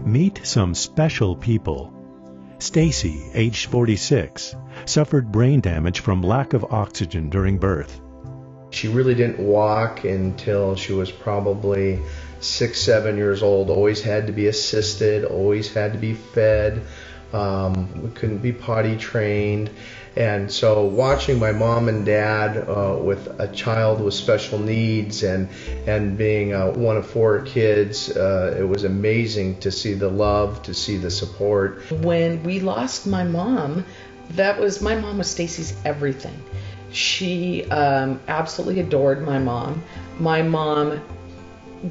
Meet some special people. Stacy, age 46, suffered brain damage from lack of oxygen during birth. She really didn't walk until she was probably 6, 7 years old. Always had to be assisted, always had to be fed. We couldn't be potty trained. And so watching my mom and dad with a child with special needs and being one of 4 kids, it was amazing to see the love, to see the support. When we lost my mom, my mom was Stacy's everything. She absolutely adored my mom. My mom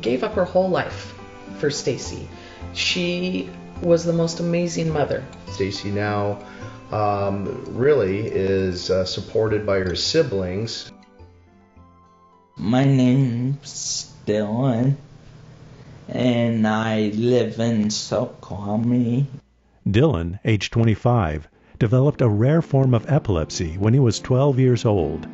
gave up her whole life for Stacy. She was the most amazing mother. Stacy now really is supported by her siblings. My name's Dylan, and I live in Suquamish. Dylan, age 25, developed a rare form of epilepsy when he was 12 years old.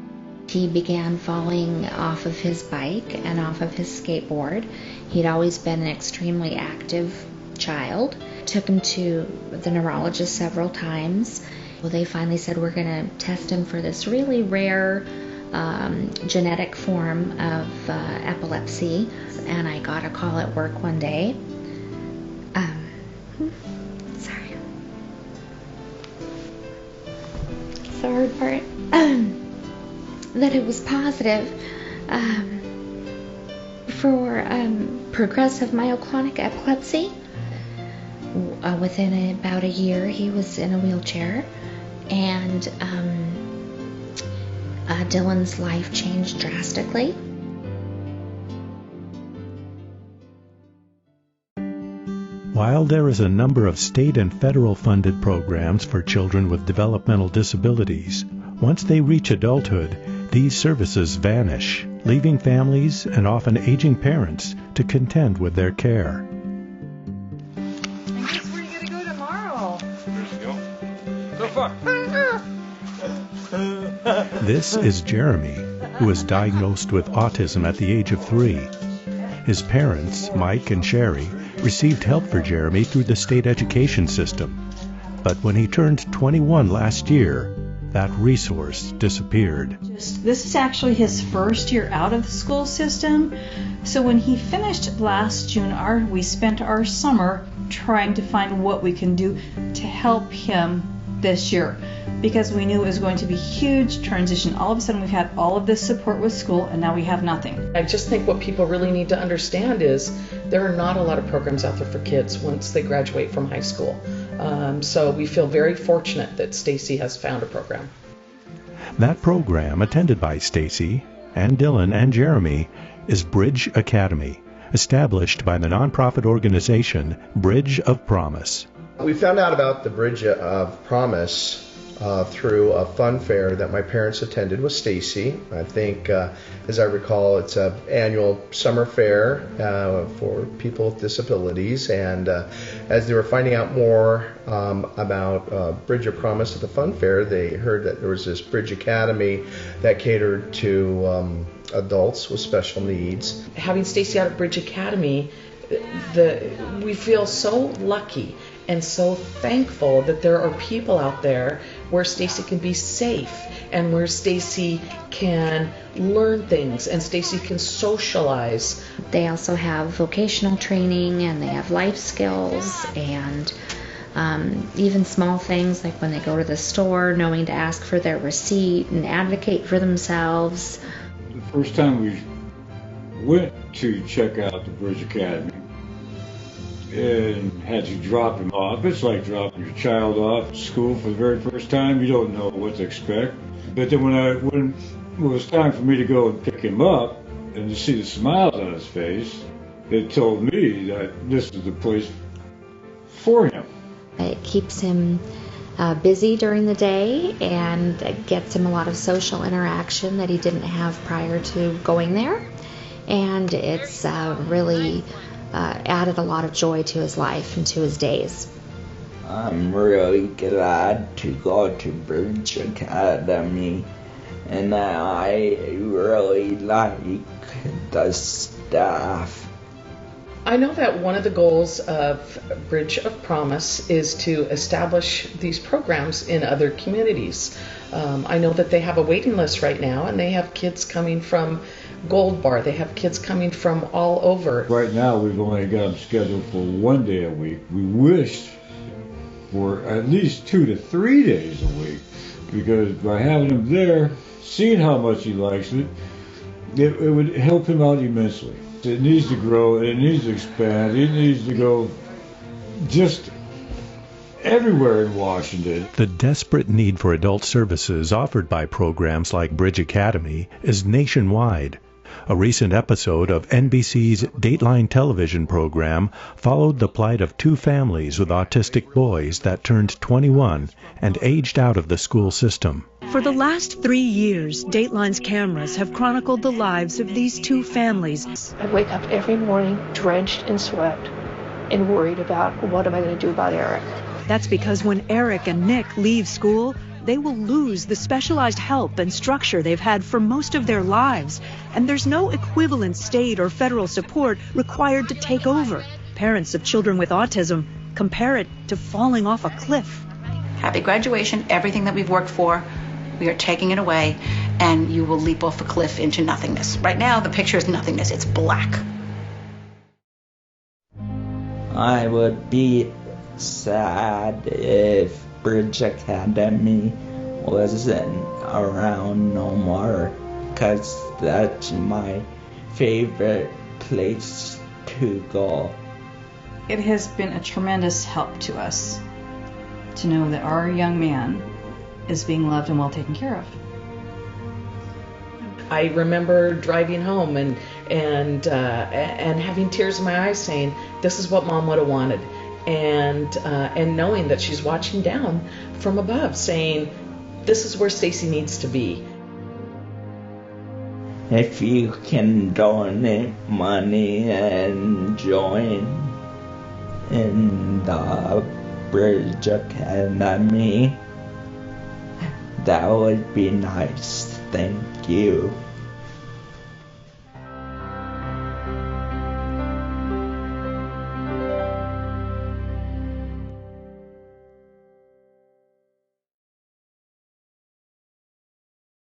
He began falling off of his bike and off of his skateboard. He'd always been an extremely active child. Took him to the neurologist several times. Well, they finally said, we're going to test him for this really rare genetic form of epilepsy. And I got a call at work one day. Sorry. It's the hard part. That it was positive for progressive myoclonic epilepsy. Within about a year, he was in a wheelchair, and Dylan's life changed drastically. While there is a number of state and federal funded programs for children with developmental disabilities, once they reach adulthood, these services vanish, leaving families and often aging parents to contend with their care. This is Jeremy, who was diagnosed with autism at the age of 3. His parents, Mike and Sherry, received help for Jeremy through the state education system. But when he turned 21 last year, that resource disappeared. This is actually his first year out of the school system. So when he finished last June, we spent our summer trying to find what we can do to help him this year, because we knew it was going to be a huge transition. All of a sudden we've had all of this support with school, and now we have nothing. I just think what people really need to understand is there are not a lot of programs out there for kids once they graduate from high school. So we feel very fortunate that Stacy has found a program. That program, attended by Stacy and Dylan and Jeremy, is Bridge Academy, established by the nonprofit organization Bridge of Promise. We found out about the Bridge of Promise through a fun fair that my parents attended with Stacy. I think, as I recall, it's an annual summer fair for people with disabilities. And as they were finding out more about Bridge of Promise at the fun fair, they heard that there was this Bridge Academy that catered to adults with special needs. Having Stacy out at Bridge Academy, we feel so lucky and so thankful that there are people out there where Stacy can be safe and where Stacy can learn things and Stacy can socialize. They also have vocational training, and they have life skills, and even small things like when they go to the store, knowing to ask for their receipt and advocate for themselves. The first time we went to check out the Bridge Academy and had to drop him off. It's like dropping your child off at school for the very first time. You don't know what to expect. But then when it was time for me to go and pick him up and to see the smiles on his face, it told me that this is the place for him. It keeps him busy during the day and gets him a lot of social interaction that he didn't have prior to going there. And it's really added a lot of joy to his life and to his days. I'm really glad to go to Bridge Academy, and I really like the staff. I know that one of the goals of Bridge of Promise is to establish these programs in other communities. I know that they have a waiting list right now, and they have kids coming from Gold Bar. They have kids coming from all over. Right now, we've only got them scheduled for 1 day a week. We wished for at least 2 to 3 days a week, because by having him there, seeing how much he likes it, it would help him out immensely. It needs to grow, it needs to expand, it needs to go just everywhere in Washington. The desperate need for adult services offered by programs like Bridge Academy is nationwide. A recent episode of NBC's Dateline television program followed the plight of 2 families with autistic boys that turned 21 and aged out of the school system. For the last 3 years, Dateline's cameras have chronicled the lives of these 2 families. I wake up every morning drenched in sweat and worried about what am I going to do about Eric. That's because when Eric and Nick leave school, they will lose the specialized help and structure they've had for most of their lives, and there's no equivalent state or federal support required to take over. Parents of children with autism compare it to falling off a cliff. Happy graduation, everything that we've worked for, we are taking it away, and you will leap off a cliff into nothingness. Right now, the picture is nothingness, it's black. I would be sad if Bridge Academy wasn't around no more, because that's my favorite place to go. It has been a tremendous help to us to know that our young man is being loved and well taken care of. I remember driving home and having tears in my eyes saying, this is what Mom would have wanted. And knowing that she's watching down from above saying, this is where Stacy needs to be. If you can donate money and join in the Bridge Academy, that would be nice. Thank you.